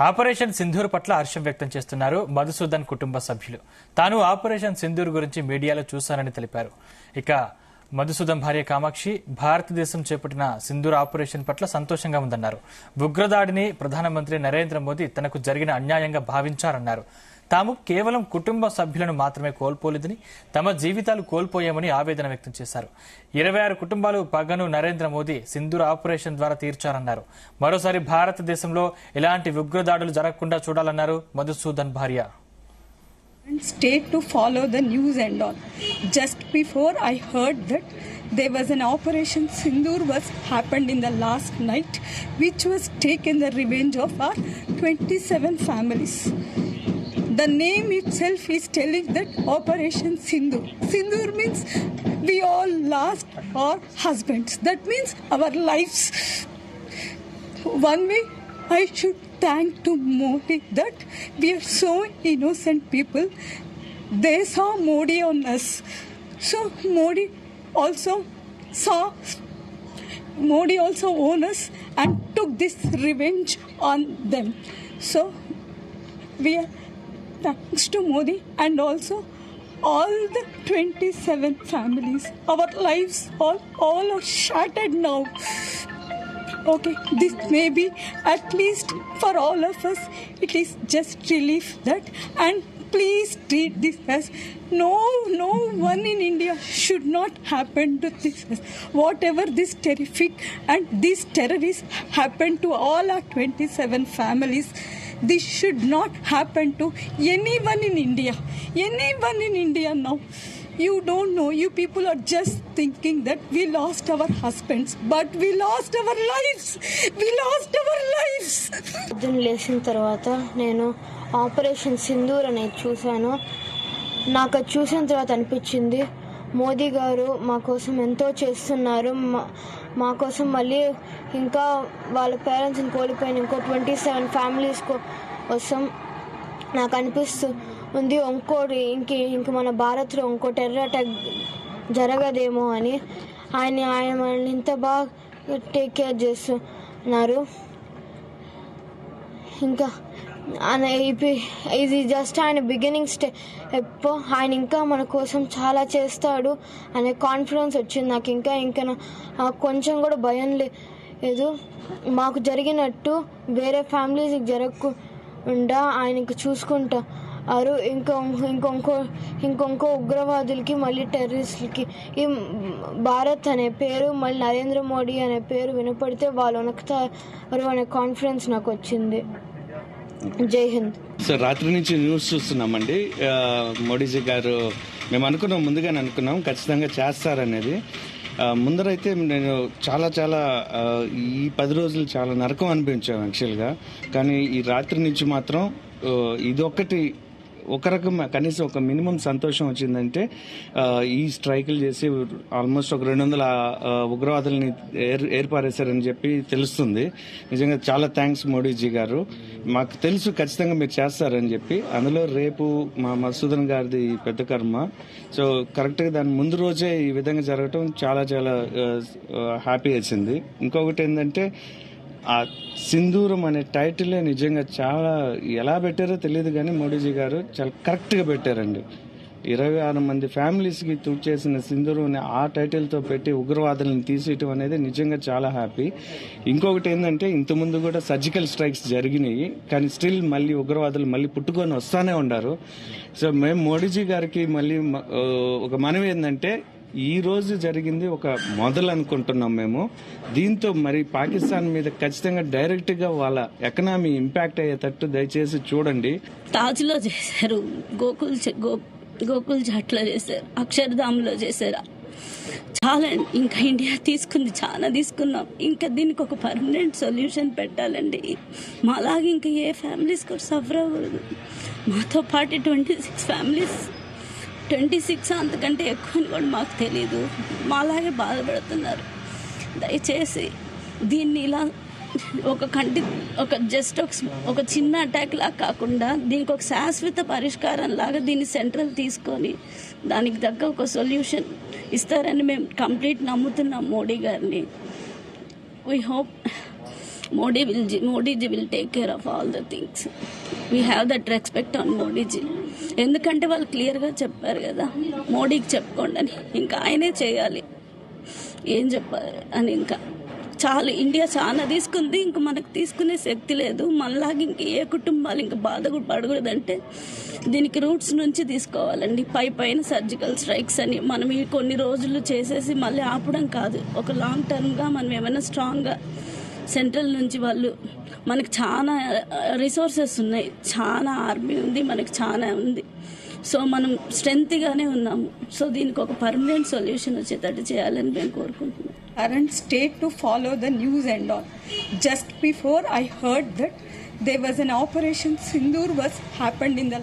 Operation Sindoor పట్ల హర్షం వ్యక్తం చేస్తున్నారు మధుసూదన్ కుటుంబ సభ్యులు. తాను ఆపరేషన్ సింధూర్ గురించి మీడియాలో చూశానని తెలిపారు. ఇక మధుసూదన్ భార్య కామాక్షి భారతదేశం చేపట్టిన సింధూర్ ఆపరేషన్ పట్ల సంతోషంగా ఉందన్నారు. ఉగ్రదాడిని ప్రధానమంత్రి నరేంద్ర మోదీ తనకు జరిగిన అన్యాయంగా భావించారన్నారు. తాము కేవలం కుటుంబ సభ్యులను మాత్రమే కోల్పోలేదని, తమ జీవితాలు కోల్పోయామని ఆవేదన వ్యక్తం చేశారు. 26 కుటుంబాలు పగను నరేంద్ర మోదీ సింధూర్ ఆపరేషన్ ద్వారా తీర్చారన్నారు. మరోసారి భారతదేశంలో ఇలాంటి ఉగ్రదాడులు జరగకుండా చూడాలన్నారు మధుసూదన్ భార్య. State to follow the news and all. Just before I heard that there was an operation Sindoor was happened in the last night, which was taken the revenge of our 27 families. The name itself is telling that Operation Sindoor. Sindoor means we all lost our husbands. That means our lives. One way I should thank to Modi that we are so innocent people. They saw Modi on us. So Modi also owned us and took this revenge on them. So we are thanks to Modi and also all the 27 families. Our lives all are shattered now. Okay, this may be at least for all of us, it is just relief that, and please treat this as no one in India should not happen to this. Whatever this terrific and this terrorist happened to all our 27 families, this should not happen to anyone in India. Anyone in India now. You don't know, you people are just thinking that we lost our husbands, but we lost our lives. We lost our lives. పొద్దున్న లేచిన తర్వాత నేను operation Sindoor అనేది చూశాను. నాకు అది చూసిన తర్వాత అనిపించింది మోదీ గారు మా కోసం ఎంతో చేస్తున్నారు. మా కోసం మళ్ళీ ఇంకా వాళ్ళ పేరెంట్స్ని కోల్పోయిన ఇంకో 27 ఫ్యామిలీస్ కోసం నాకు అనిపిస్తుంది ఇంకోటి ఇంక మన భారత్లో ఇంకో టెర్రర్ అటాక్ జరగదేమో అని. ఆయన మనల్ని ఇంత బాగా టేక్ కేర్ చేస్తున్నారు. ఇంకా ఇది జస్ట్ ఆయన బిగినింగ్ స్టెప్. ఆయన ఇంకా మన కోసం చాలా చేస్తాడు అనే కాన్ఫిడెన్స్ వచ్చింది నాకు. ఇంకా కొంచెం కూడా భయం లేదు. మాకు జరిగినట్టు వేరే ఫ్యామిలీస్కి జరగకుండా ఆయన ఇంకా చూసుకుంటారు. ఇంకొంకో ఉగ్రవాదులకి మళ్ళీ టెర్రరిస్టులకి ఈ భారత్ అనే పేరు మళ్ళీ నరేంద్ర మోడీ అనే పేరు వినపడితే వాళ్ళు వణుకుతారు అనే కాన్ఫిడెన్స్ నాకు వచ్చింది. జై హింద్. సార్, రాత్రి నుంచి న్యూస్ చూస్తున్నామండి. మోడీజీ గారు మేము ముందుగానే అనుకున్నాం ఖచ్చితంగా చేస్తారనేది. ముందరైతే నేను చాలా ఈ 10 రోజులు చాలా నరకం అనిపించాం యాక్చువల్గా. కానీ ఈ రాత్రి నుంచి మాత్రం ఇదొక్కటి ఒక రకం కనీసం ఒక మినిమం సంతోషం వచ్చిందంటే ఈ స్ట్రైకులు చేసి ఆల్మోస్ట్ ఒక 200 ఉగ్రవాదుల్ని ఏర్పారేశారని చెప్పి తెలుస్తుంది. నిజంగా చాలా థ్యాంక్స్ మోడీజీ గారు. మాకు తెలుసు ఖచ్చితంగా మీరు చేస్తారని చెప్పి. అందులో రేపు మా మధుసూదన్ గారిది పెద్ద కర్మ. సో కరెక్ట్గా దాని ముందు రోజే ఈ విధంగా జరగటం చాలా హ్యాపీ వచ్చింది. ఇంకొకటి ఏంటంటే ఆ సింధూరం అనే టైటిలే నిజంగా చాలా ఎలా పెట్టారో తెలియదు కానీ మోడీజీ గారు చాలా కరెక్ట్గా పెట్టారండి. 26 మంది ఫ్యామిలీస్కి చేసిన సింధూరం ఆ టైటిల్తో పెట్టి ఉగ్రవాదులను తీసేయటం అనేది నిజంగా చాలా హ్యాపీ. ఇంకొకటి ఏంటంటే ఇంతకుముందు కూడా సర్జికల్ స్ట్రైక్స్ జరిగినాయి, కానీ స్టిల్ మళ్ళీ ఉగ్రవాదులు మళ్ళీ పుట్టుకొని వస్తానే ఉన్నారు. సో మేము మోడీజీ గారికి మళ్ళీ ఒక మనవి ఏంటంటే ఈ రోజు జరిగింది ఒక మొదలు అనుకుంటున్నాం మేము. దీంతో మరి పాకిస్తాన్ మీద ఖచ్చితంగా డైరెక్ట్ గా వాళ్ళ ఎకనామీ ఇంపాక్ట్ అయ్యేటట్టు దయచేసి చూడండి. తాజ్ లో చేశారు, గోకుల్ చాట్లో చేశారు, అక్షర్ధామ్లో చేశారు. చాలా ఇంకా ఇండియా చాలా తీసుకున్నాం. ఇంకా దీనికి ఒక పర్మనెంట్ సొల్యూషన్ పెట్టాలండి. మాలాగే ఇంకా ఏ ఫ్యామిలీస్ కూడా సఫర్ అవ్వకూడదు. మాతో పాటు 26 ఫ్యామిలీస్, 26 అంతకంటే ఎక్కువ అని కూడా మాకు తెలీదు, మాలాగే బాధపడుతున్నారు. దయచేసి దీన్ని ఇలా ఒక చిన్న అటాక్ లాగా కాకుండా దీనికి ఒక శాశ్వత పరిష్కారం లాగా దీన్ని సెంట్రల్ తీసుకొని దానికి తగ్గ ఒక సొల్యూషన్ ఇస్తారని మేము కంప్లీట్ నమ్ముతున్నాం మోడీ గారిని. We hope Modiji will take care of all the things. We have that respect on Modiji. ఎందుకంటే వాళ్ళు క్లియర్గా చెప్పారు కదా, మోడీకి చెప్పుకోండి అని. ఇంకా ఆయనే చేయాలి, ఏం చెప్పాలి అని. ఇంకా చాలా ఇండియా చాలా తీసుకుంది, ఇంకా మనకు తీసుకునే శక్తి లేదు. మనలాగా ఇంక ఏ కుటుంబాలు ఇంకా పడకూడదంటే దీనికి రూట్స్ నుంచి తీసుకోవాలండి. పైన సర్జికల్ స్ట్రైక్స్ అని మనం ఈ కొన్ని రోజులు చేసేసి మళ్ళీ ఆపడం కాదు. ఒక లాంగ్ టర్మ్గా మనం ఏమైనా స్ట్రాంగ్గా సెంట్రల్ నుంచి వాళ్ళు, మనకు చాలా రిసోర్సెస్ ఉన్నాయి, చాలా ఆర్మీ ఉంది, మనకు చాలా ఉంది. సో మనం స్ట్రెంత్గానే ఉన్నాము. సో దీనికి ఒక పర్మనెంట్ సొల్యూషన్ వచ్చేటట్టు చేయాలని మేము కోరుకుంటున్నాం. Aren't stayed to follow the news and all. Just before I heard that there was an Operation Sindoor was happened in the